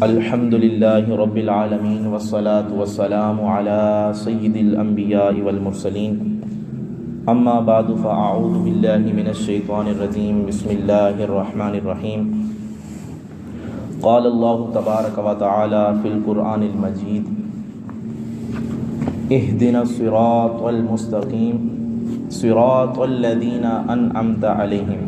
الحمد للہ رب العالمین والصلاة والسلام علی سید الانبیاء والمرسلین اما بعد فاعوذ باللہ من الشیطان الرجیم بسم اللہ الرحمن الرحیم قال اللہ تبارک و تعالی فی القرآن المجید اہدنا الصراط المستقیم صراط الذین انعمت علیہم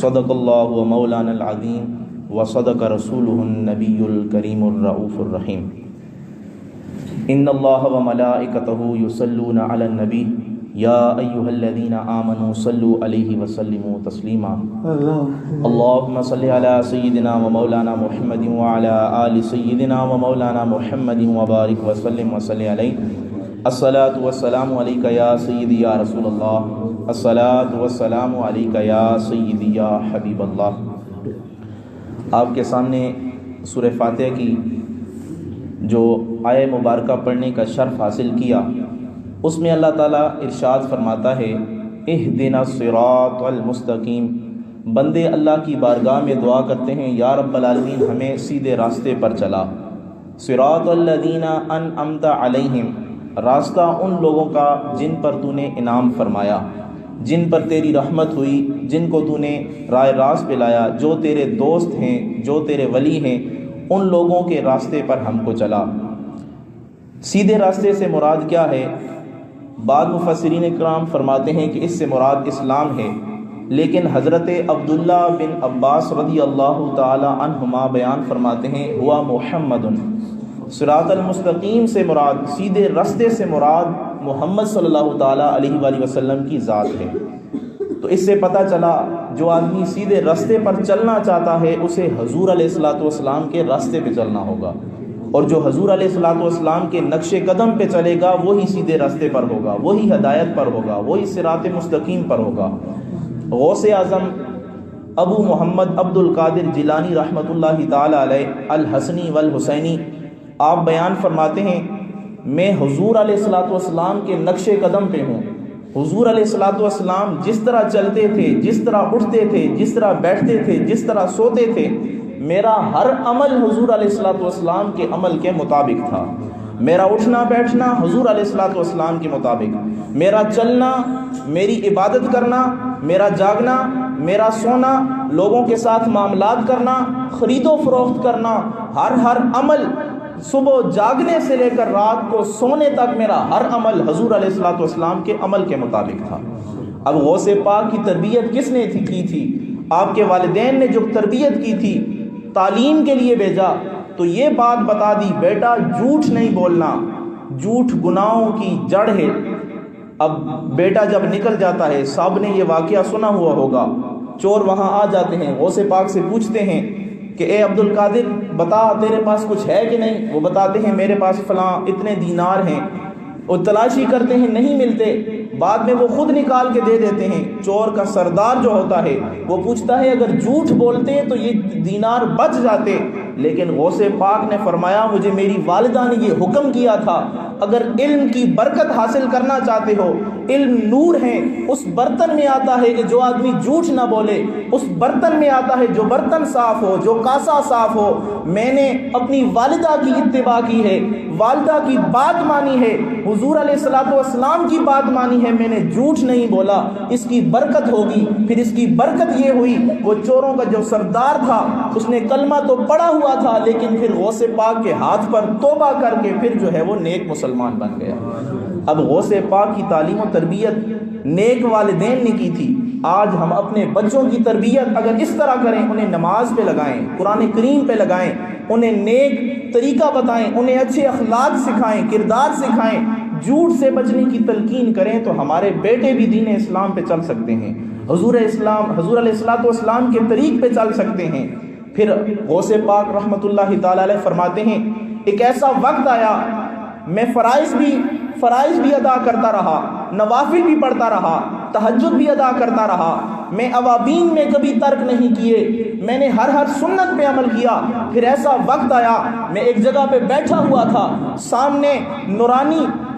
صدق اللہ و مولانا العظیم وصدق رسوله النبی الکریم الرؤوف الرحیم ان اللہ وملائکتہ یصلون علی النبی یا ایہا الذین آمنوا صلوا علیہ وسلموا تسلیما اللہم صل علی سیدنا و مولانا محمد وعلی آل سیدنا و مولانا محمد وبارک وسلم وصلی علیہ الصلاة والسلام علیکہ یا سیدی یا رسول اللہ الصلاة والسلام علیکہ یا سیدی یا حبیب اللہ۔ آپ کے سامنے سورہ فاتحہ کی جو آیہ مبارکہ پڑھنے کا شرف حاصل کیا، اس میں اللہ تعالیٰ ارشاد فرماتا ہے اہدنا الصراط المستقیم۔ بندے اللہ کی بارگاہ میں دعا کرتے ہیں یا رب العالمین ہمیں سیدھے راستے پر چلا۔ صراط الذین انعمت علیہم، راستہ ان لوگوں کا جن پر تو نے انعام فرمایا، جن پر تیری رحمت ہوئی، جن کو تو نے رائے راست پہ لایا، جو تیرے دوست ہیں، جو تیرے ولی ہیں، ان لوگوں کے راستے پر ہم کو چلا۔ سیدھے راستے سے مراد کیا ہے؟ بعض مفسرین کرام فرماتے ہیں کہ اس سے مراد اسلام ہے، لیکن حضرت عبداللہ بن عباس رضی اللہ تعالی عنہما بیان فرماتے ہیں ہوا محمد۔ صراط المستقیم سے مراد، سیدھے راستے سے مراد محمد صلی اللہ تعالیٰ علیہ وآلہ وسلم کی ذات ہے۔ تو اس سے پتہ چلا جو آدمی سیدھے راستے پر چلنا چاہتا ہے اسے حضور علیہ الصلوۃ والسلام کے راستے پہ چلنا ہوگا، اور جو حضور علیہ الصلوۃ والسلام کے نقش قدم پہ چلے گا وہی سیدھے راستے پر ہوگا، وہی ہدایت پر ہوگا، وہی صراط مستقیم پر ہوگا۔ غوث اعظم ابو محمد عبد القادر جیلانی رحمۃ اللہ تعالیٰ علیہ الحسنی والحسینی آپ بیان فرماتے ہیں میں حضور علیہ الصلوۃ والسلام کے نقش قدم پہ ہوں۔ حضور علیہ الصلوۃ والسلام جس طرح چلتے تھے، جس طرح اٹھتے تھے، جس طرح بیٹھتے تھے، جس طرح سوتے تھے، میرا ہر عمل حضور علیہ الصلوۃ والسلام کے عمل کے مطابق تھا۔ میرا اٹھنا بیٹھنا حضور علیہ الصلوۃ والسلام کے مطابق، میرا چلنا، میری عبادت کرنا، میرا جاگنا، میرا سونا، لوگوں کے ساتھ معاملات کرنا، خرید و فروخت کرنا، ہر عمل، صبح جاگنے سے لے کر رات کو سونے تک میرا ہر عمل حضور علیہ الصلوۃ والسلام کے عمل کے مطابق تھا۔ اب غوث پاک کی تربیت کس نے کی تھی؟ آپ کے والدین نے جو تربیت کی تھی، تعلیم کے لیے بھیجا، تو یہ بات بتا دی بیٹا جھوٹ نہیں بولنا، جھوٹ گناہوں کی جڑ ہے۔ اب بیٹا جب نکل جاتا ہے، صاحب نے یہ واقعہ سنا ہوا ہوگا، چور وہاں آ جاتے ہیں، غوث پاک سے پوچھتے ہیں کہ اے عبد القادر بتا تیرے پاس کچھ ہے کہ نہیں؟ وہ بتاتے ہیں میرے پاس فلاں اتنے دینار ہیں، وہ تلاشی کرتے ہیں نہیں ملتے، بعد میں وہ خود نکال کے دے دیتے ہیں۔ چور کا سردار جو ہوتا ہے وہ پوچھتا ہے اگر جھوٹ بولتے تو یہ دینار بچ جاتے، لیکن غوث پاک نے فرمایا مجھے میری والدہ نے یہ حکم کیا تھا اگر علم کی برکت حاصل کرنا چاہتے ہو، علم نور ہے، اس برتن میں آتا ہے کہ جو آدمی جھوٹ نہ بولے، اس برتن میں آتا ہے جو برتن صاف ہو، جو کاسا صاف ہو۔ میں نے اپنی والدہ کی اتباع کی ہے، والدہ کی بات مانی ہے، حضور علیہ الصلوۃ والسلام کی بات مانی ہے، میں نے جھوٹ نہیں بولا، اس کی برکت ہوگی۔ پھر اس کی برکت یہ ہوئی وہ چوروں کا جو سردار تھا اس نے کلمہ تو پڑھا ہوا تھا، لیکن پھر غوث پاک کے ہاتھ پر توبہ کر کے پھر جو ہے وہ نیک مسلمان بن گیا۔ اب غوث پاک کی تعلیم و تربیت نیک والدین نے کی تھی۔ آج ہم اپنے بچوں کی تربیت اگر اس طرح کریں، انہیں نماز پہ لگائیں، قرآن کریم پہ لگائیں، انہیں نیک طریقہ بتائیں، انہیں اچھے اخلاق سکھائیں، کردار سکھائیں، جھوٹ سے بچنے کی تلقین کریں، تو ہمارے بیٹے بھی دین اسلام پہ چل سکتے ہیں، حضور علیہ الصلوۃ والسلام کے طریق پہ چل سکتے ہیں۔ پھر غوث پاک رحمۃ اللہ تعالی علیہ فرماتے ہیں ایک ایسا وقت آیا میں فرائض بھی ادا کرتا رہا، نوافل بھی پڑھتا رہا، تہجد بھی ادا کرتا رہا، میں اوابین میں کبھی ترک نہیں کیے، میں نے ہر سنت پہ عمل کیا۔ پھر ایسا وقت آیا میں ایک جگہ پہ بیٹھا ہوا تھا، سامنے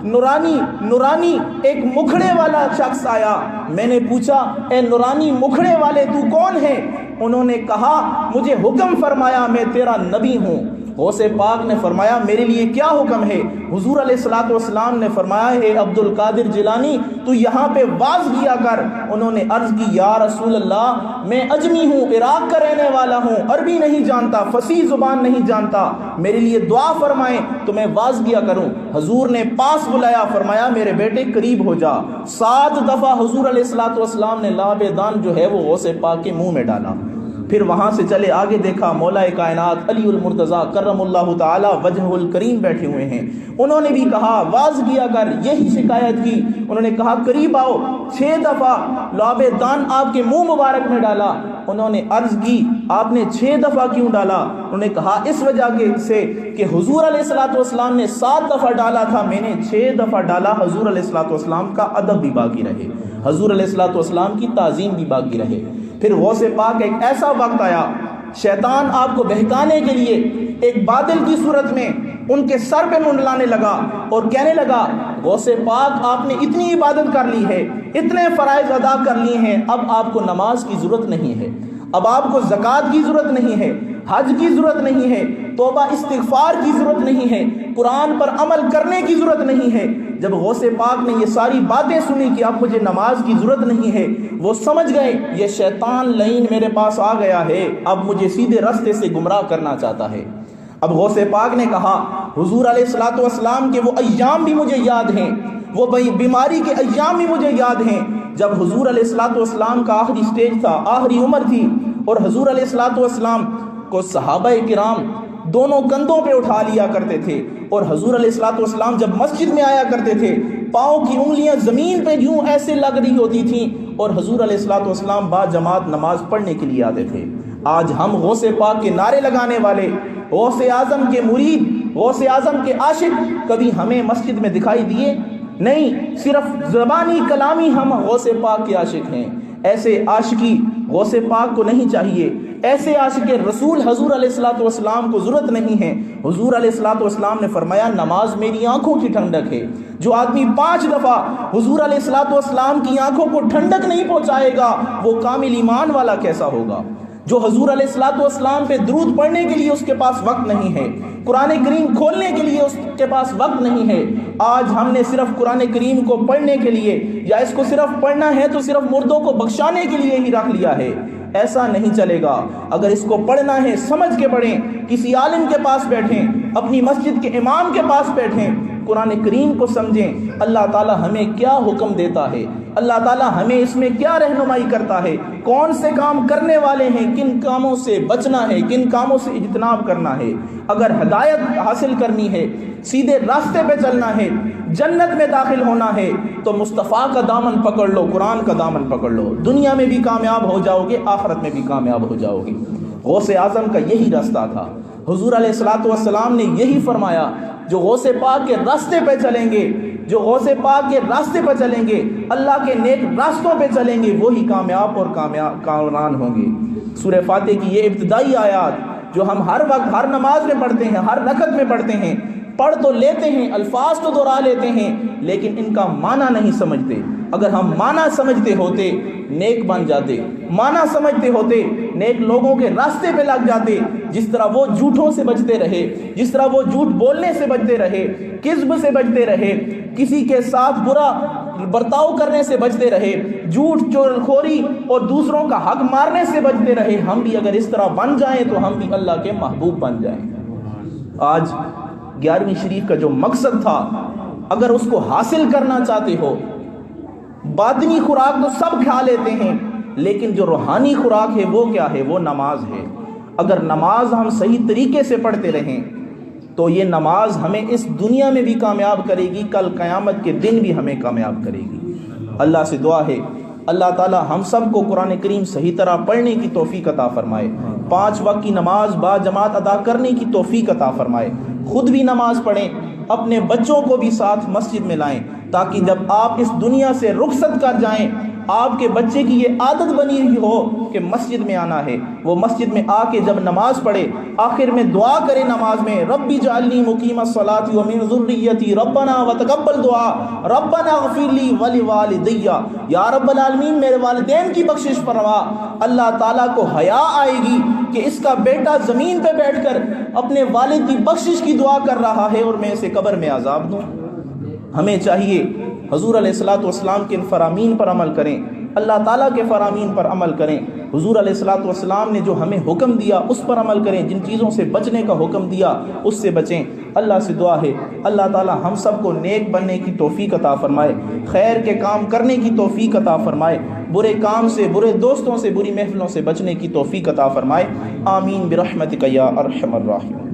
نورانی ایک مکھڑے والا شخص آیا، میں نے پوچھا اے نورانی مکھڑے والے تو کون ہے؟ انہوں نے کہا مجھے حکم فرمایا میں تیرا نبی ہوں، غوث پاک نے فرمایا میرے لیے کیا حکم ہے؟ حضور علیہ الصلوۃ والسلام نے فرمایا اے عبد القادر جیلانی تو یہاں پہ واز کیا کر۔ انہوں نے عرض کی یا رسول اللہ میں اجمی ہوں، عراق کا رہنے والا ہوں، عربی نہیں جانتا، فصیح زبان نہیں جانتا، میرے لیے دعا فرمائیں تو میں واز کیا کروں۔ حضور نے پاس بلایا، فرمایا میرے بیٹے قریب ہو جا۔ 7 دفعہ حضور علیہ الصلوۃ والسلام نے لعب دان جو ہے وہ غوث پاک کے منہ میں ڈالا۔ پھر وہاں سے چلے آگے، دیکھا مولا کائنات علی المرتضیٰ کرم اللہ تعالی وجہ الکریم بیٹھے ہوئے ہیں۔ انہوں نے بھی کہا واز کیا کر، یہی شکایت کی۔ انہوں نے کہا قریب آؤ، 6 دفعہ لعب دان آپ کے منہ مبارک میں ڈالا۔ انہوں نے عرض کی آپ نے 6 دفعہ کیوں ڈالا؟ انہوں نے کہا اس وجہ سے کہ حضور علیہ الصلوۃ والسلام نے 7 دفعہ ڈالا تھا، میں نے 6 دفعہ ڈالا۔ حضور علیہ الصلوۃ والسلام کا ادب بھی باقی رہے، حضور علیہ الصلوۃ والسلام کی تعظیم بھی باقی رہے۔ پھر غوث پاک ایک ایسا وقت آیا، شیطان آپ کو بہکانے کے لیے ایک بادل کی صورت میں ان کے سر پہ منڈلانے لگا اور کہنے لگا غوث پاک آپ نے اتنی عبادت کر لی ہے، اتنے فرائض ادا کر لیے ہیں، اب آپ کو نماز کی ضرورت نہیں ہے، اب آپ کو زکوٰۃ کی ضرورت نہیں ہے، حج کی ضرورت نہیں ہے، توبہ استغفار کی ضرورت نہیں ہے، قرآن پر عمل کرنے کی ضرورت نہیں ہے۔ جب غوث پاک نے یہ ساری باتیں سنی کہ اب مجھے نماز کی ضرورت نہیں ہے، وہ سمجھ گئے یہ شیطان لعین میرے پاس آ گیا ہے، اب مجھے سیدھے راستے سے گمراہ کرنا چاہتا ہے۔ اب غوث پاک نے کہا حضور علیہ الصلوۃ والسلام کے وہ ایام بھی مجھے یاد ہیں، وہ بیماری کے ایام بھی مجھے یاد ہیں جب حضور علیہ الصلوۃ والسلام کا آخری سٹیج تھا، آخری عمر تھی، اور حضور علیہ الصلوۃ والسلام کو صحابہ کرام دونوں کندھوں پہ اٹھا لیا کرتے تھے، اور حضور علیہ الصلوۃ والسلام جب مسجد میں آیا کرتے تھے پاؤں کی انگلیاں زمین پہ یوں ایسے لگ رہی ہوتی تھیں، اور حضور علیہ الصلوۃ والسلام با جماعت نماز پڑھنے کے لیے آتے تھے۔ آج ہم غوث پاک کے نعرے لگانے والے، غوث اعظم کے مرید، غوث اعظم کے عاشق کبھی ہمیں مسجد میں دکھائی دیے؟ نہیں، صرف زبانی کلامی ہم غوث پاک کے عاشق ہیں۔ ایسے عاشقی غوث پاک کو نہیں چاہیے، ایسے عاشق رسول حضور علیہ الصلوۃ والسلام کو ضرورت نہیں ہے۔ حضور علیہ الصلوۃ والسلام نے فرمایا نماز میری آنکھوں کی ٹھنڈک ہے، جو آدمی 5 دفعہ حضور علیہ الصلوۃ والسلام کی آنکھوں کو ٹھنڈک نہیں پہنچائے گا وہ کامل ایمان والا کیسا ہوگا؟ جو حضور علیہ الصلوۃ والسلام پہ درود پڑھنے کے لیے اس کے پاس وقت نہیں ہے، قرآن کریم کھولنے کے لیے اس کے پاس وقت نہیں ہے۔ آج ہم نے صرف قرآن کریم کو پڑھنے کے لیے، یا اس کو صرف پڑھنا ہے تو صرف مردوں کو بخشانے کے لیے ہی رکھ لیا ہے۔ ایسا نہیں چلے گا۔ اگر اس کو پڑھنا ہے سمجھ کے پڑھیں، کسی عالم کے پاس بیٹھیں، اپنی مسجد کے امام کے پاس بیٹھیں، قرآن کریم کو سمجھیں اللہ تعالی ہمیں کیا حکم دیتا ہے، اللہ تعالی ہمیں اس میں کیا رہنمائی کرتا ہے، کون سے کام کرنے والے ہیں، کن کاموں سے بچنا ہے، کن کاموں سے اجتناب کرنا ہے۔ اگر ہدایت حاصل کرنی ہے، سیدھے راستے پہ چلنا ہے، جنت میں داخل ہونا ہے تو مصطفیٰ کا دامن پکڑ لو، قرآن کا دامن پکڑ لو، دنیا میں بھی کامیاب ہو جاؤ گے، آخرت میں بھی کامیاب ہو جاؤ گے۔ غوث اعظم کا یہی راستہ تھا، حضور علیہ الصلوۃ والسلام نے یہی فرمایا جو غوث پاک کے راستے پہ چلیں گے، جو غوث پاک کے راستے پہ چلیں گے، اللہ کے نیک راستوں پہ چلیں گے، وہی کامیاب اور کامران ہوں گے۔ سورہ فاتح کی یہ ابتدائی آیات جو ہم ہر وقت ہر نماز میں پڑھتے ہیں، ہر رکعت میں پڑھتے ہیں، پڑھ تو لیتے ہیں، الفاظ تو دہرا لیتے ہیں، لیکن ان کا معنی نہیں سمجھتے۔ اگر ہم معنی سمجھتے ہوتے نیک بن جاتے، معنی سمجھتے ہوتے نیک لوگوں کے راستے پہ لگ جاتے، جس طرح وہ جھوٹوں سے بچتے رہے، جس طرح وہ جھوٹ بولنے سے بچتے رہے، کذب سے بچتے رہے، کسی کے ساتھ برا برتاؤ کرنے سے بچتے رہے، جھوٹ چغلخوری اور دوسروں کا حق مارنے سے بچتے رہے، ہم بھی اگر اس طرح بن جائیں تو ہم بھی اللہ کے محبوب بن جائیں۔ آج 11ویں شریف کا جو مقصد تھا، اگر اس کو حاصل کرنا چاہتے ہو، باطنی خوراک تو سب کھا لیتے ہیں، لیکن جو روحانی خوراک ہے وہ کیا ہے؟ وہ نماز ہے۔ اگر نماز ہم صحیح طریقے سے پڑھتے رہیں تو یہ نماز ہمیں اس دنیا میں بھی کامیاب کرے گی، کل قیامت کے دن بھی ہمیں کامیاب کرے گی۔ اللہ سے دعا ہے اللہ تعالی ہم سب کو قرآن کریم صحیح طرح پڑھنے کی توفیق عطا فرمائے، 5 وقت کی نماز با جماعت ادا کرنے کی توفیق عطا فرمائے، خود بھی نماز پڑھیں، اپنے بچوں کو بھی ساتھ مسجد میں لائیں، تاکہ جب آپ اس دنیا سے رخصت کر جائیں آپ کے بچے کی یہ عادت بنی ہوئی ہو کہ مسجد میں آنا ہے، وہ مسجد میں آ کے جب نماز پڑھے آخر میں دعا کرے نماز میں، ربی جعلنی مقیم الصلاۃ ومن ذریتی ربنا وتقبل دعا ربنا اغفر لی ولوالدی، یا رب العالمین میرے والدین کی بخشش فرما۔ اللہ تعالیٰ کو حیا آئے گی کہ اس کا بیٹا زمین پہ بیٹھ کر اپنے والد کی بخشش کی دعا کر رہا ہے اور میں اسے قبر میں عذاب دوں؟ ہمیں چاہیے حضور علیہ الصلوۃ والسلام کے ان فرامین پر عمل کریں، اللہ تعالیٰ کے فرامین پر عمل کریں، حضور علیہ الصلوۃ والسلام نے جو ہمیں حکم دیا اس پر عمل کریں، جن چیزوں سے بچنے کا حکم دیا اس سے بچیں۔ اللہ سے دعا ہے اللہ تعالیٰ ہم سب کو نیک بننے کی توفیق عطا فرمائے، خیر کے کام کرنے کی توفیق عطا فرمائے، برے کام سے، برے دوستوں سے، بری محفلوں سے بچنے کی توفیق عطا فرمائے۔ آمین برحمتک یا ارحم الراحمین۔